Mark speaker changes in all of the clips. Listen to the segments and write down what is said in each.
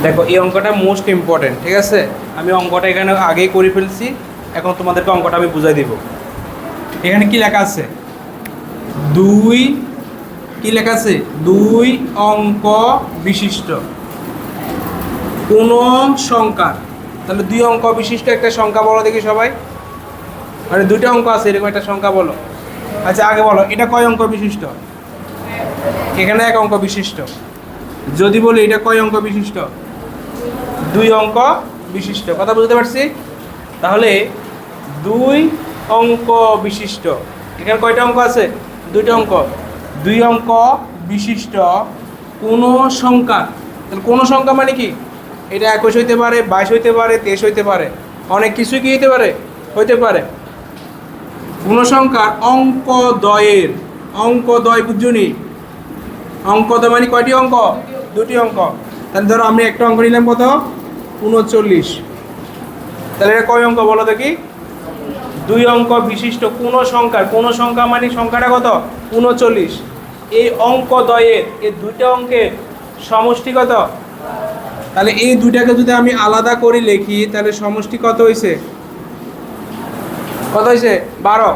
Speaker 1: দেখো এই অঙ্কটা মোস্ট ইম্পর্টেন্ট, ঠিক আছে? আমি অঙ্কটা এখানে আগেই করে ফেলছি, এখন তোমাদেরকে অঙ্কটা আমি বুঝাই দিব। এখানে কি লেখা আছে? দুই, কি লেখা আছে? দুই অঙ্ক বিশিষ্ট কোন সংখ্যা। তাহলে দুই অঙ্ক বিশিষ্ট একটা সংখ্যা বলো দেখি সবাই। মানে দুইটা অঙ্ক আছে এরকম একটা সংখ্যা বলো। আচ্ছা আগে বলো এটা কয় অঙ্ক বিশিষ্ট? এখানে এক অঙ্ক বিশিষ্ট। যদি বলি এটা কয় অঙ্ক বিশিষ্ট? দুই অঙ্ক বিশিষ্ট। কথা বুঝতে পারছি? তাহলে দুই অঙ্ক বিশিষ্ট, এখানে কয়টা অঙ্ক আছে? দুইটা অঙ্ক। দুই অঙ্ক বিশিষ্ট কোনো সংখ্যা। তাহলে কোনো সংখ্যা মানে কি? এটা 21 হইতে পারে, 22 হইতে পারে, 23 হইতে পারে, অনেক কিছুই কি হইতে পারে, হইতে পারে। কোনো সংখ্যার অঙ্কদ্বয়ের, অঙ্কদ্বয় বুঝুনি? অঙ্কদ্বয় মানে কয়টি অঙ্ক? দুটি অঙ্ক। তাহলে ধরো আমি একটা অঙ্ক নিলাম কত? 39। তাহলে এটা কয় অঙ্ক বলো দেখি? দুই অঙ্ক বিশিষ্ট কোনো সংখ্যার, কোনো সংখ্যা মানে সংখ্যাটা কত? 39। এই অঙ্কদ্বয়ের, এই দুইটা অঙ্কের সমষ্টি কত? তাহলে এই দুইটাকে যদি আমি আলাদা করে লিখি তাহলে সমষ্টি কত হয়েছে? কত হয়েছে? 12।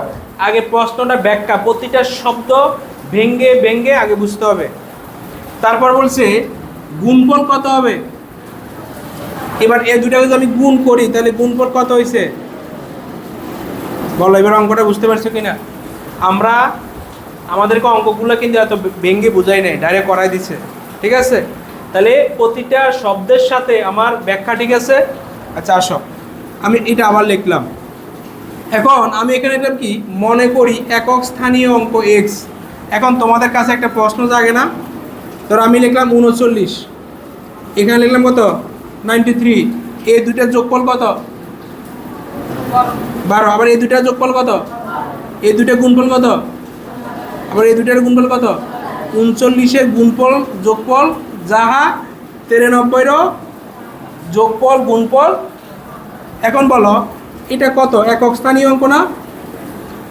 Speaker 1: আগে প্রশ্নটা ব্যাখ্যা, প্রতিটা শব্দ ভেঙ্গে ভেঙ্গে আগে বুঝতে হবে। তারপর বলছে গুণফল কত হবে। এবার এই দুটাকে যদি আমি গুণ করি তাহলে গুণফল কত হয়েছে বলো। এবার অঙ্কটা বুঝতে পারছো কিনা? আমরা আমাদেরকে অঙ্কগুলো কিন্তু এত ভেঙ্গে বোঝাই নাই, ডাইরেক্ট করাই দিচ্ছে, ঠিক আছে? তাহলে প্রতিটা শব্দের সাথে আমার ব্যাখ্যা, ঠিক আছে? আচ্ছা আসো আমি এটা আবার লিখলাম। এখন আমি এখানে লিখলাম কি, মনে করি একক স্থানীয় অঙ্ক এক্স। এখন তোমাদের কাছে একটা প্রশ্ন জাগে না? ধরো আমি লিখলাম 39, এখানে লিখলাম কত? 93। এই দুইটার যোগফল কত? 12। আবার এই দুইটার যোগফল কত? এই দুইটা গুণফল কত? আবার এই দুইটার গুণফল কত? 39-এর গুণফল যোগফল যাহা 93-রও যোগফল গুণফল। এখন বলো এটা কত? একক স্থানীয় অঙ্ক না?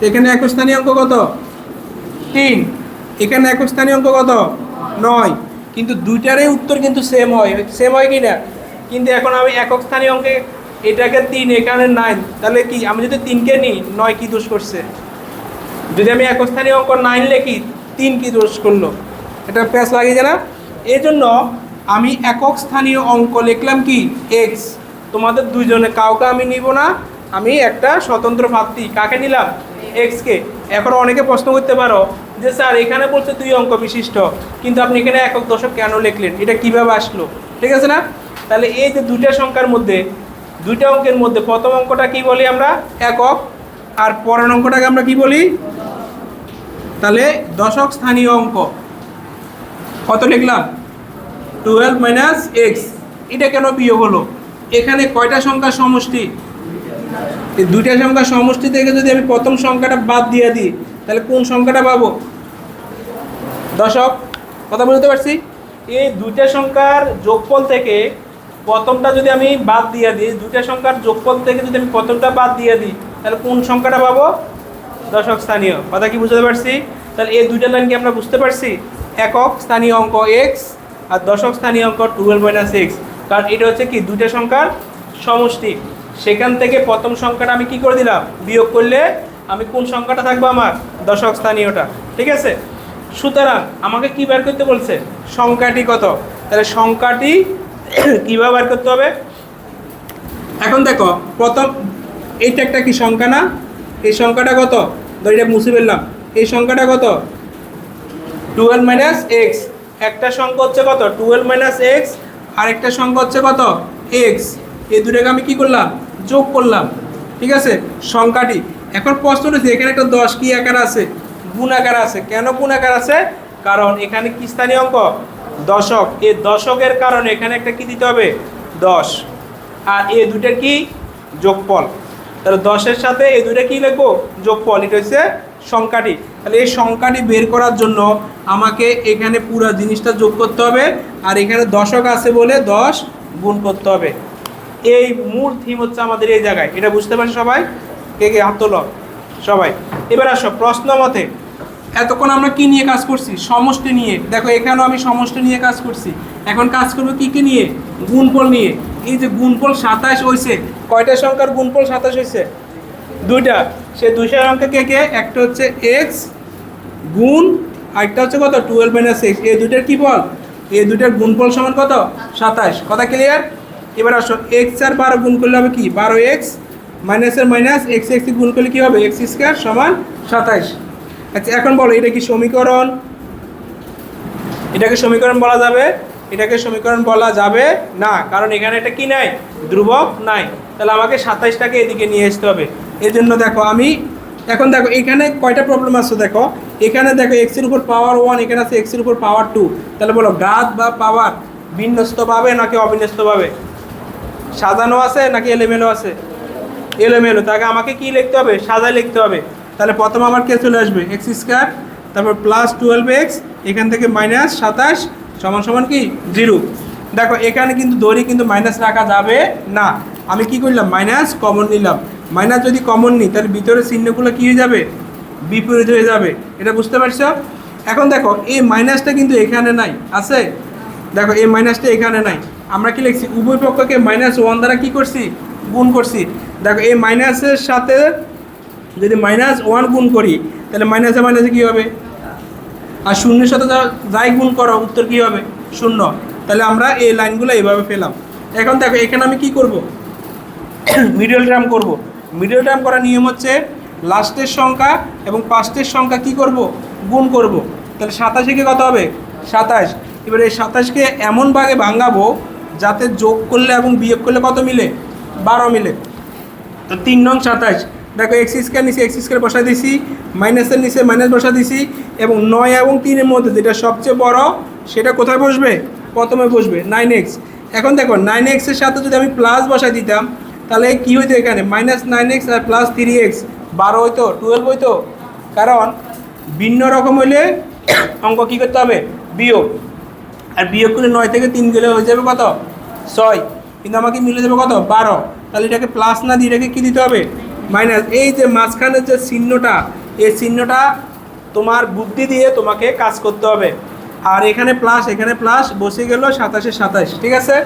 Speaker 1: এখানে একক স্থানীয় অঙ্ক কত? 3। এখানে একক স্থানীয় অঙ্ক কত? 9। কিন্তু দুইটারই উত্তর কিন্তু সেম হয়, সেম হয় কি না? কিন্তু এখন আমি একক স্থানীয় অঙ্কে এটাকে 3, এখানে 9, তাহলে কি আমি যদি 3কে নিই 9 কি দোষ করছে? যদি আমি একক স্থানীয় অঙ্ক 9 লিখি 3 কি দোষ করলো? এটা প্যাচ লাগিয়ে যায় না? এই জন্য আমি একক স্থানীয় অঙ্ক লিখলাম কি এক্স। তোমাদের দুইজনে কাউকে আমি নিব না, আমি একটা স্বতন্ত্র প্রার্থী কাকে নিলাম? এক্সকে। এখন অনেকে প্রশ্ন করতে পারো যে স্যার এখানে বলছে দুই অঙ্ক বিশিষ্ট, কিন্তু আপনি এখানে একক দশক কেন লিখলেন? এটা কিভাবে আসলো? ঠিক আছে না? তাহলে এই যে দুইটা সংখ্যার মধ্যে, দুইটা অঙ্কের মধ্যে প্রথম অঙ্কটা কি বলি আমরা? একক। আর পরের অঙ্কটাকে আমরা কি বলি? তাহলে দশক স্থানীয় অঙ্ক কত লিখলাম? 12 - x। এটা কেন বিয়োগ হলো? এখানে কয়টা সংখ্যার সমষ্টি? এই দুইটা সংখ্যার সমষ্টি থেকে যদি আমি প্রথম সংখ্যাটা বাদ দিয়ে দিই তাহলে কোন সংখ্যাটা পাবো? দশক। কথা বুঝতে পারছি? এই দুইটা সংখ্যার যোগফল থেকে প্রথমটা যদি আমি বাদ দিয়ে দিই, দুইটা সংখ্যার যোগফল থেকে যদি আমি প্রথমটা বাদ দিয়ে দিই তাহলে কোন সংখ্যাটা পাবো? দশক স্থানীয়। কথা কি বুঝতে পারছি? তাহলে এই দুইটা লাইন কি আমরা বুঝতে পারছি? একক স্থানীয় অঙ্ক এক্স আর দশক স্থানীয় অঙ্ক 12 - x। কারণ এটা হচ্ছে কি দুইটা সংখ্যার সমষ্টি। সেখান থেকে প্রথম সংখ্যাটা আমি কি করে দিলাম? বিয়োগ করলে আমি কোন সংখ্যাটা থাকবো? আমার দশক স্থানীয়টা। ঠিক আছে? সুতরাং আমাকে কি বের করতে বলছে? সংখ্যাটি কত। তাহলে সংখ্যাটি কীভাবে বের করতে হবে? এখন দেখো প্রথম এইটা একটা কি সংখ্যা না? এই সংখ্যাটা কত? ধর এটা মুছে ফেললাম। এই সংখ্যাটা কত? 12 - x। একটা সংখ্যা হচ্ছে কত? 12 - x। আরেকটা সংখ্যা হচ্ছে কত? x। এই দুটাকে আমি কি করলাম? যোগ করলাম। ঠিক আছে? সংখ্যাটি। এখন প্রশ্ন হচ্ছে এখানে একটা 10 কি আকার আছে? গুণ আকার আছে। কেন গুণ আকার আছে? কারণ এখানে কি স্থানীয় অঙ্ক? দশক। এই দশকের কারণে এখানে একটা কি দিতে হবে? 10। আর এই দুটার কি? যোগফল। তাহলে 10-এর সাথে এই দুটা কি লিখবো? যোগফল। এটা হচ্ছে সংখ্যাটি। তাহলে এই সংখ্যাটি বের করার জন্য আমাকে এখানে পুরো জিনিসটা যোগ করতে হবে, আর এখানে দশক আছে বলে 10 গুণ করতে হবে। এই মূল থিম হচ্ছে আমাদের এই জায়গায়। এটা বুঝতে পারছো সবাই? কে কে হাত তোলো সবাই। এবার আসো প্রশ্ন মতে এতক্ষণ আমরা কি নিয়ে কাজ করছি? সমষ্টি নিয়ে। দেখো এখানেও আমি সমষ্টি নিয়ে কাজ করছি। এখন কাজ করবো কি নিয়ে? গুণফল নিয়ে। এই যে গুণফল 27 হয়েছে, কয়টা সংখ্যার গুণফল 27 হয়েছে? দুইটা। সে দুইটা সংখ্যা কে? একটা হচ্ছে এক্স গুণ আরেকটা হচ্ছে কত? 12 - x। এই দুইটার কি ফল? এই দুইটার গুণফল সমান কত? 27। কথা ক্লিয়ার? এবার আসো, এক্স আর 12 গুণ করলে হবে কি? 12x মাইনাসের মাইনাস এক্স এক্স গুণ করলে কি হবে? x² সমান 27। আচ্ছা এখন বলো, এটা কি সমীকরণ? এটাকে সমীকরণ বলা যাবে? এটাকে সমীকরণ বলা যাবে না, কারণ এখানে এটা কি নাই? ধ্রুবক নাই। তাহলে আমাকে 27টাকে এদিকে নিয়ে আসতে হবে। এর জন্য দেখো আমি এখন দেখো এখানে কয়টা প্রবলেম আছে দেখো। এখানে দেখো এক্সের উপর পাওয়ার 1, এখানে আছে এক্সের উপর পাওয়ার 2। তাহলে বলো ঘাত বা পাওয়ার বিন্যস্তভাবে নাকি অবিন্যস্তভাবে? সাজানো আছে নাকি এলোমেলো আছে? এলোমেলো। তাকে আমাকে কি লিখতে হবে? সাজায় লিখতে হবে। তাহলে প্রথম আমার কে চলে আসবে? x², তারপর প্লাস 12x, এখান থেকে মাইনাস 27 সমান সমান কি? 0। দেখো এখানে কিন্তু দড়ি কিন্তু মাইনাস রাখা যাবে না। আমি কি করলাম? মাইনাস কমন নিলাম। মাইনাস যদি কমন নিই তাহলে ভিতরে চিহ্নগুলো কী হয়ে যাবে? বিপরীত হয়ে যাবে। এটা বুঝতে পারছো? এখন দেখো এই মাইনাসটা কিন্তু এখানে নাই, আছে? দেখো এই মাইনাসটা এখানে নাই। আমরা কি লিখছি? উভয় পক্ষকে -1 দ্বারা কি করছি? গুণ করছি। দেখো এই মাইনাসের সাথে যদি -1 গুণ করি তাহলে মাইনাসে মাইনাসে কী হবে? আর শূন্যের সাথে যাই গুণ করো উত্তর কী হবে? 0। তাহলে আমরা এই লাইনগুলো এইভাবে পেলাম। এখন দেখো এখানে আমি কি করব? মিডল টার্ম করব। মিডল টার্ম করার নিয়ম হচ্ছে লাস্টের সংখ্যা এবং ফার্স্টের সংখ্যা কি করব? গুণ করব। তাহলে 27 কত হবে? 27। এবার এই 27কে এমন ভাগে ভাঙাবো যাতে যোগ করলে এবং বিয়োগ করলে কত মিলে? 12 মিলে। তো 3 নং 27। দেখো x² নিচে x² বসা দিছি, মাইনাসের নিচে মাইনাস বসা দিছি, এবং 9 এবং 3-এর মধ্যে যেটা সবচেয়ে বড় সেটা কোথায় বসবে? প্রথমে বসবে 9x। এখন দেখো 9x এর সাথে যদি আমি প্লাস বসাই দিতাম তাহলে কি হইতো? এখানে -9x আর প্লাস 3x 12 হইতো, 12 হইতো। কারণ ভিন্ন রকম হইলে অঙ্ক কী করতে হবে? বিয়োগ। আর বিয়োগ করে 9 থেকে 3 গেলে হয়ে যাবে কত? 6। কিন্তু আমাকে মিলে যাবে কত? 12। তাহলে এটাকে প্লাস না দিয়ে এটাকে কী দিতে হবে? মাইনাস। এই যে মাঝখানের যে চিহ্নটা, এই চিহ্নটা তোমার বুদ্ধি দিয়ে তোমাকে কাজ করতে হবে। আর এখানে প্লাস বসে গেল 27 27। ঠিক আছে?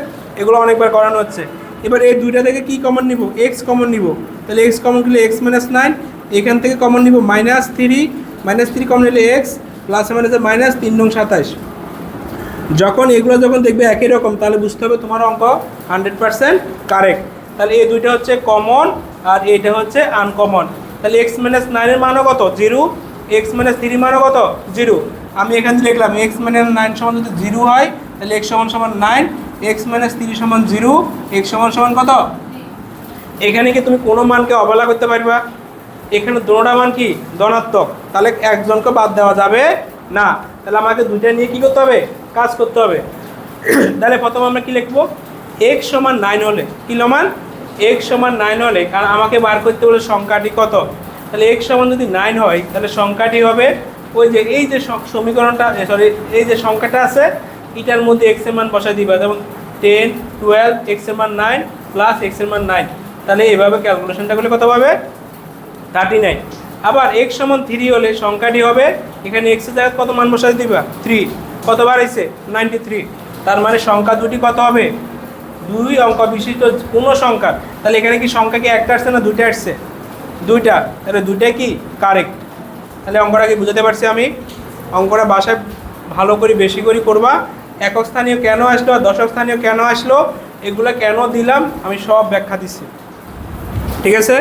Speaker 1: এগুলো অনেকবার করানো হচ্ছে। এবার এই দুইটা থেকে কি কমন নিব? এক্স কমন নিব। তাহলে এক্স কমন নিলে x - 9, এখান থেকে কমন নিব -3 কমন নিলে এক্স, প্লাস মাইনাসে মাইনাস 3 নং 27। যখন এগুলো যখন দেখবে একই রকম তাহলে বুঝতে হবে তোমার অঙ্ক 100% কারেক্ট। তাহলে এই দুইটা হচ্ছে কমন আর এইটা হচ্ছে আনকমন। তাহলে x - 9-এর মানও কত? 0। x - 3 মানও কত? 0। আমি এখানে লিখলাম x - 9 সমান যদি 0 হয় তাহলে x সমান 9, x - 3 সমান 0, x সমান কত? এখানে কি তুমি কোনো মানকে অবহেলা করতে পারবা? এখানে দুটোটা মান কি? ধনাত্মক। তাহলে একজনকে বাদ দেওয়া যাবে না। তাহলে আমাকে দুইটা নিয়ে কী করতে হবে? কাজ করতে হবে। তাহলে প্রথম আমরা কি লিখবো? x সমান 9 হলে কি লমান? x সমান 9 হলে, কারণ আমাকে বার করতে বলে সংখ্যাটি কত। তাহলে x সমান যদি 9 হয় তাহলে সংখ্যাটি হবে ওই যে এই যে সমীকরণটা, সরি এই যে সংখ্যাটা আছে এটার মধ্যে x এর মান বসাই দিবা। যেমন 10 12 x এর মান 9 প্লাস x এর মান 9। তাহলে এইভাবে ক্যালকুলেশনটা করলে কত পাবে? 39। আবার x সমান 3 হলে সংখ্যাটি হবে, এখানে x এর জায়গায় কত মান বসাই দিবা? 3। কত বাড়াইছে? 93। তার মানে সংখ্যা দুটি কত হবে? 2 অঙ্ক বিশিষ্ট পূর্ণ সংখ্যা। তাহলে এখানে কি সংখ্যা কি একটা আসছে না দুইটা আসছে? দুইটা। তাহলে দুইটাই কি কারেক্ট? তাহলে অঙ্কটা কি বুঝাতে পারছি আমি? অঙ্কটা বাসায় ভালো করে বেশি করে করবা। একক স্থানীয় কেন আসলো আর দশক স্থানীয় কেন আসলো, এগুলো কেন দিলাম আমি সব ব্যাখ্যা দিচ্ছি। ঠিক আছে?